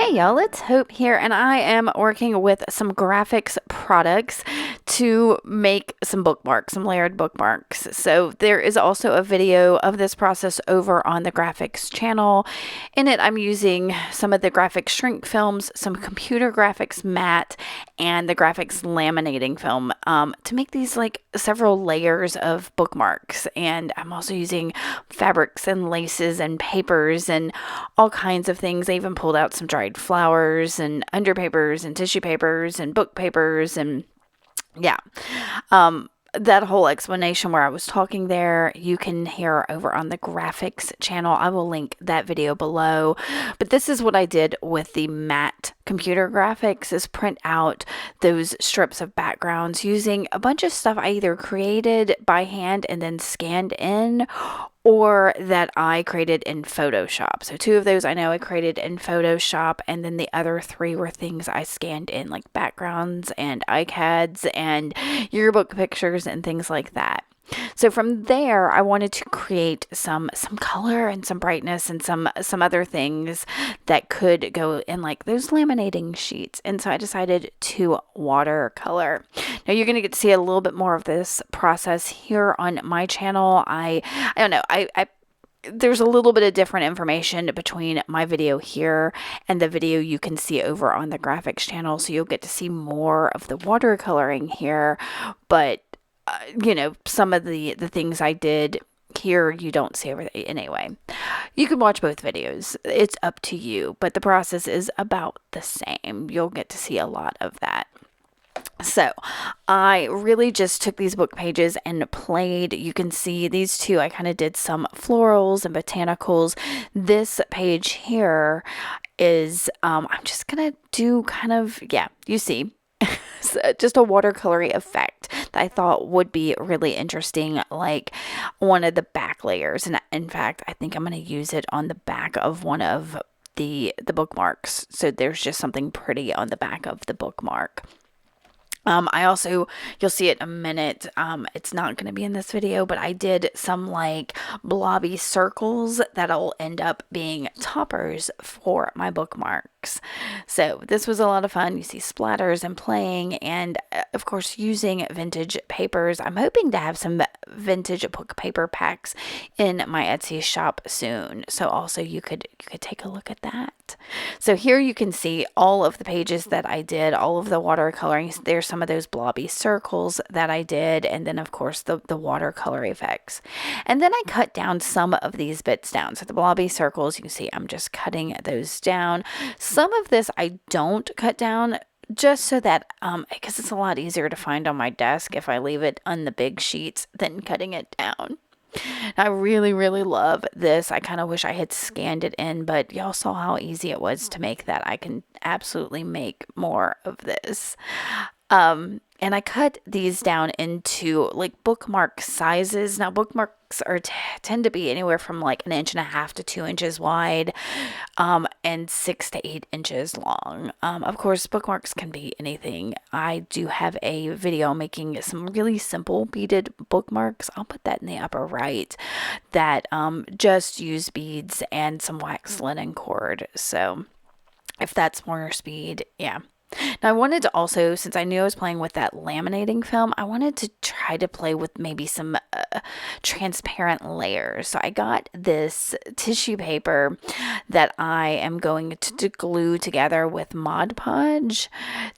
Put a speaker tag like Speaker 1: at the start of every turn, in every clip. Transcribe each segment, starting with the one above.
Speaker 1: Hey y'all, it's Hope here, and I am working with some graphics products to make some bookmarks, some layered bookmarks. So there is also a video of this process over on the graphics channel. In it, I'm using some of the graphics shrink films, some computer graphics matte, and the graphics laminating film to make these like several layers of bookmarks. And I'm also using fabrics and laces and papers and all kinds of things. I even pulled out some dried flowers and underpapers and tissue papers and book papers and yeah. That whole explanation where I was talking there, you can hear over on the graphics channel. I will link that video below. But this is what I did with the matte computer graphics, is print out those strips of backgrounds using a bunch of stuff I either created by hand and then scanned in, or that I created in Photoshop. So 2 of those I know I created in Photoshop, and then the other 3 were things I scanned in, like backgrounds and iCads and yearbook pictures and things like that. So from there, I wanted to create some color and some brightness and some other things that could go in like those laminating sheets. And so I decided to watercolor. Now you're going to get to see a little bit more of this process here on my channel. I don't know. There's a little bit of different information between my video here and the video you can see over on the graphics channel. So you'll get to see more of the watercoloring here, but some of the things I did here you don't see everything anyway. You can watch both videos. It's up to you, but the process is about the same. You'll get to see a lot of that. So I really just took these book pages and played. You can see these 2. I kind of did some florals and botanicals. This page here is, I'm just going to do kind of, you see, just a watercolory effect that I thought would be really interesting, like one of the back layers. And in fact, I think I'm going to use it on the back of one of the bookmarks. So there's just something pretty on the back of the bookmark. I also, you'll see it in a minute, it's not going to be in this video, but I did some like blobby circles that'll end up being toppers for my bookmarks. So this was a lot of fun. You see splatters and playing, and of course using vintage papers. I'm hoping to have some vintage book paper packs in my Etsy shop soon. So also you could take a look at that. So here you can see all of the pages that I did, all of the watercoloring. There's some of those blobby circles that I did, and then of course the watercolor effects. And then I cut down some of these bits down. So the blobby circles, you can see I'm just cutting those down. Some of this I don't cut down, just so that because it's a lot easier to find on my desk if I leave it on the big sheets than cutting it down. I really, really love this. I kind of wish I had scanned it in, but y'all saw how easy it was to make that. I can absolutely make more of this. And I cut these down into like bookmark sizes. Now bookmarks tend to be anywhere from like 1.5 to 2 inches wide, and 6 to 8 inches long. Of course, bookmarks can be anything. I do have a video making some really simple beaded bookmarks. I'll put that in the upper right, that just use beads and some wax linen cord. So if that's more your speed, yeah. Now I wanted to also, since I knew I was playing with that laminating film, I wanted to try to play with maybe some transparent layers. So I got this tissue paper that I am going to glue together with Mod Podge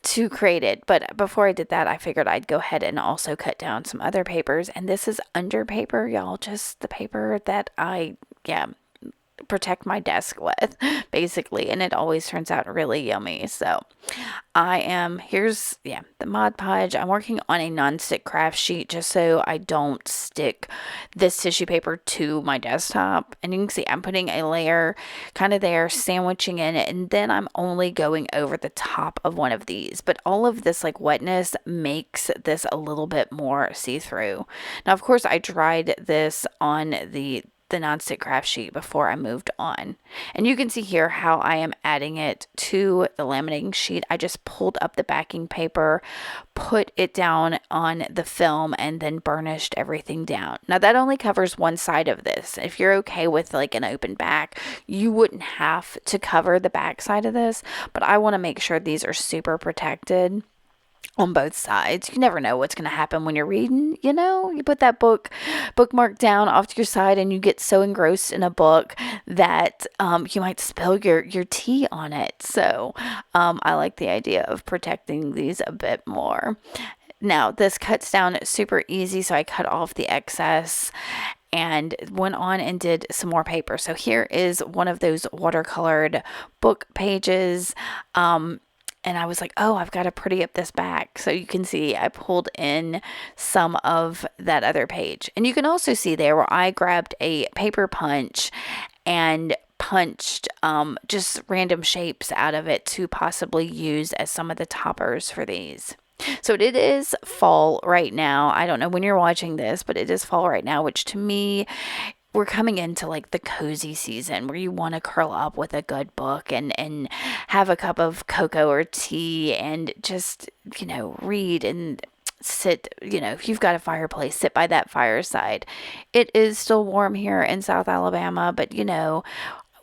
Speaker 1: to create it. But before I did that, I figured I'd go ahead and also cut down some other papers. And this is under paper, y'all, just the paper that I protect my desk with, basically, and it always turns out really yummy. So here's the Mod Podge. I'm working on a non-stick craft sheet just so I don't stick this tissue paper to my desktop. And you can see I'm putting a layer kind of there, sandwiching in it, and then I'm only going over the top of one of these. But all of this like wetness makes this a little bit more see-through. Now of course I dried this on the the nonstick craft sheet before I moved on. And you can see here how I am adding it to the laminating sheet. I just pulled up the backing paper, put it down on the film, and then burnished everything down. Now that only covers one side of this. If you're okay with like an open back, you wouldn't have to cover the back side of this, but I want to make sure these are super protected on both sides. You never know what's going to happen when you're reading, you put that bookmark down off to your side and you get so engrossed in a book that you might spill your tea on it. So I like the idea of protecting these a bit more. Now this cuts down super easy, so I cut off the excess and went on and did some more paper. So here is one of those watercolored book pages. And I was like, oh, I've got to pretty up this back. So you can see I pulled in some of that other page. And you can also see there where I grabbed a paper punch and punched just random shapes out of it to possibly use as some of the toppers for these. So it is fall right now. I don't know when you're watching this, but it is fall right now, which to me, we're coming into like the cozy season where you want to curl up with a good book and have a cup of cocoa or tea and just, read and sit, if you've got a fireplace, sit by that fireside. It is still warm here in South Alabama, but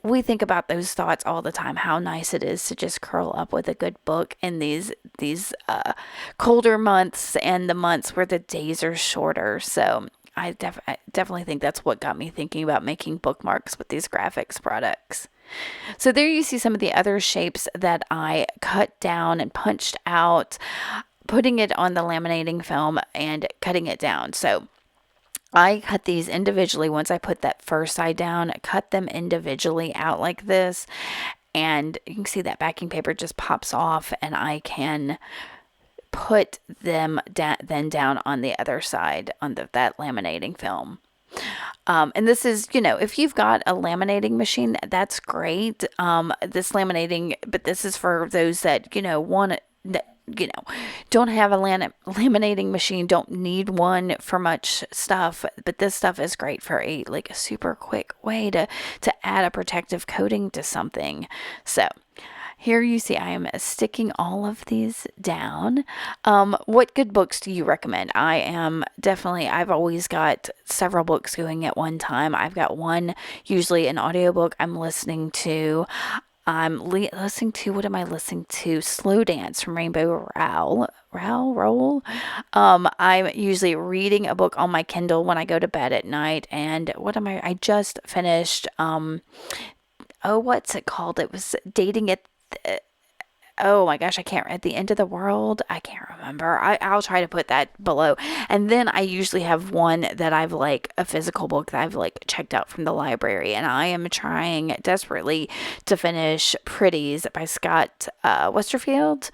Speaker 1: we think about those thoughts all the time, how nice it is to just curl up with a good book in these colder months and the months where the days are shorter. So I definitely think that's what got me thinking about making bookmarks with these graphics products. So there you see some of the other shapes that I cut down and punched out, putting it on the laminating film and cutting it down. So I cut these individually. Once I put that first side down, cut them individually out like this. And you can see that backing paper just pops off, and I can put them down on the other side on that laminating film. And this is, if you've got a laminating machine, that's great. This laminating, but this is for those that, don't have a laminating machine, don't need one for much stuff, but this stuff is great for a super quick way to add a protective coating to something. So here you see I am sticking all of these down. What good books do you recommend? I've always got several books going at one time. I've got one, usually an audiobook I'm listening to. What am I listening to? Slow Dance from Rainbow Rowell. I'm usually reading a book on my Kindle when I go to bed at night. And I just finished, what's it called? It was Dating at oh my gosh, at the end of the world. I can't remember. I'll try to put that below. And then I usually have one that I've a physical book that I've checked out from the library. And I am trying desperately to finish Pretties by Scott Westerfeld.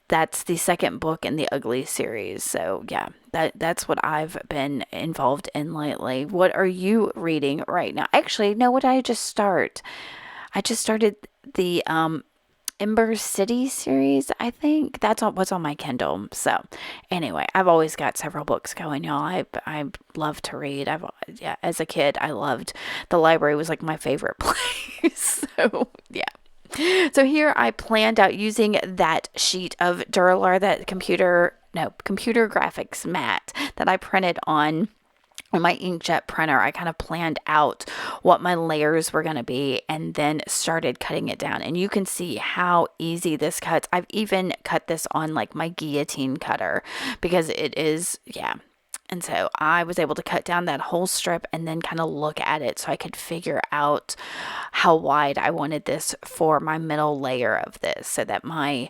Speaker 1: That's the second book in the Ugly series. So yeah, that's what I've been involved in lately. What are you reading right now? Actually, no, what did I just start? I just started the Ember City series, I think. That's what's on my Kindle. So anyway, I've always got several books going, y'all. I love to read. As a kid, I loved the library. Was my favorite place. So yeah. So here I planned out using that sheet of Duralar, that computer graphics mat that I printed on my inkjet printer. I kind of planned out what my layers were going to be and then started cutting it down. And you can see how easy this cuts. I've even cut this on my guillotine cutter because it is, yeah. And so I was able to cut down that whole strip and then kind of look at it so I could figure out how wide I wanted this for my middle layer of this so that my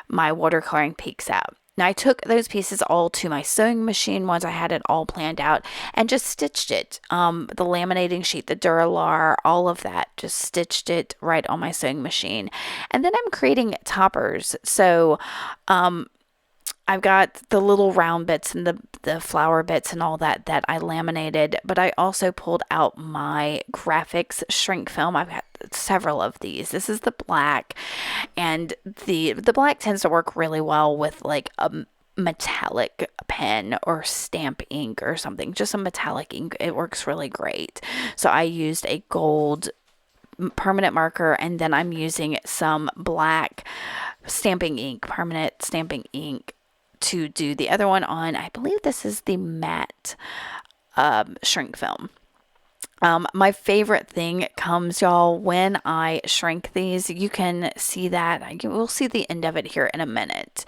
Speaker 1: watercoloring peeks out. Now I took those pieces all to my sewing machine once I had it all planned out and just stitched it. The laminating sheet, the Duralar, all of that, just stitched it right on my sewing machine. And then I'm creating toppers. So I've got the little round bits and the flower bits and all that I laminated, but I also pulled out my graphics shrink film. I've got several of these. This is the black, and the black tends to work really well with metallic pen or stamp ink or something, just a metallic ink. It works really great. So I used a gold permanent marker, and then I'm using some black stamping ink, permanent stamping ink, to do the other one on. I believe this is the matte shrink film. My favorite thing comes, y'all, when I shrink these. You can see that. We'll see the end of it here in a minute.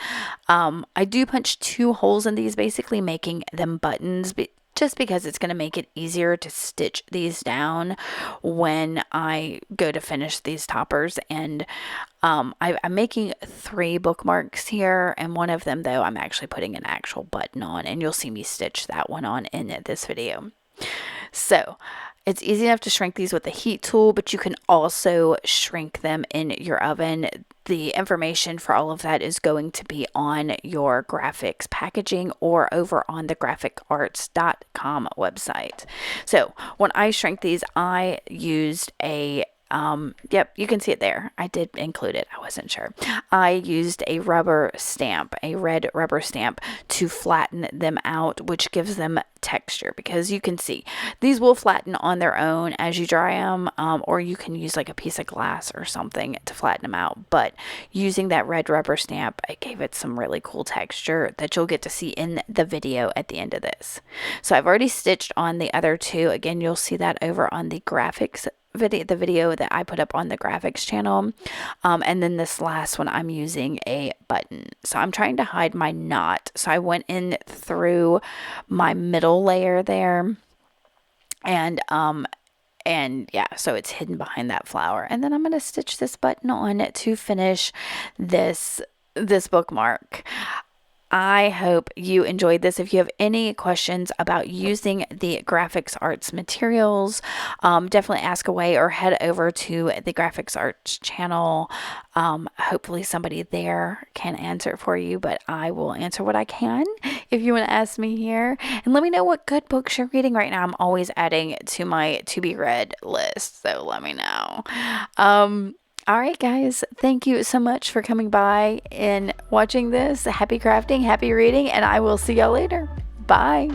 Speaker 1: I do punch 2 holes in these, basically making them buttons, just because it's going to make it easier to stitch these down when I go to finish these toppers. And I'm making 3 bookmarks here, and one of them, though, I'm actually putting an actual button on, and you'll see me stitch that one on in this video. So it's easy enough to shrink these with the heat tool, but you can also shrink them in your oven. The information for all of that is going to be on your graphics packaging or over on the graficarts.com website. So when I shrink these, I used a yep, you can see it there. I did include it. I wasn't sure. I used a rubber stamp, a red rubber stamp, to flatten them out, which gives them texture, because you can see these will flatten on their own as you dry them, or you can use like a piece of glass or something to flatten them out. But using that red rubber stamp, it gave it some really cool texture that you'll get to see in the video at the end of this. So I've already stitched on the other 2. Again, you'll see that over on the graphics video, the video that I put up on the graphics channel. And then this last one, I'm using a button. So I'm trying to hide my knot. So I went in through my middle layer there, and yeah, so it's hidden behind that flower. And then I'm going to stitch this button on to finish this bookmark. I hope you enjoyed this. If you have any questions about using the Grafix Arts materials, definitely ask away or head over to the Grafix Arts channel. Hopefully somebody there can answer it for you, but I will answer what I can if you want to ask me here. And let me know what good books you're reading right now. I'm always adding to my to be read list, so let me know. All right, guys, thank you so much for coming by and watching this. Happy crafting, happy reading, and I will see y'all later. Bye.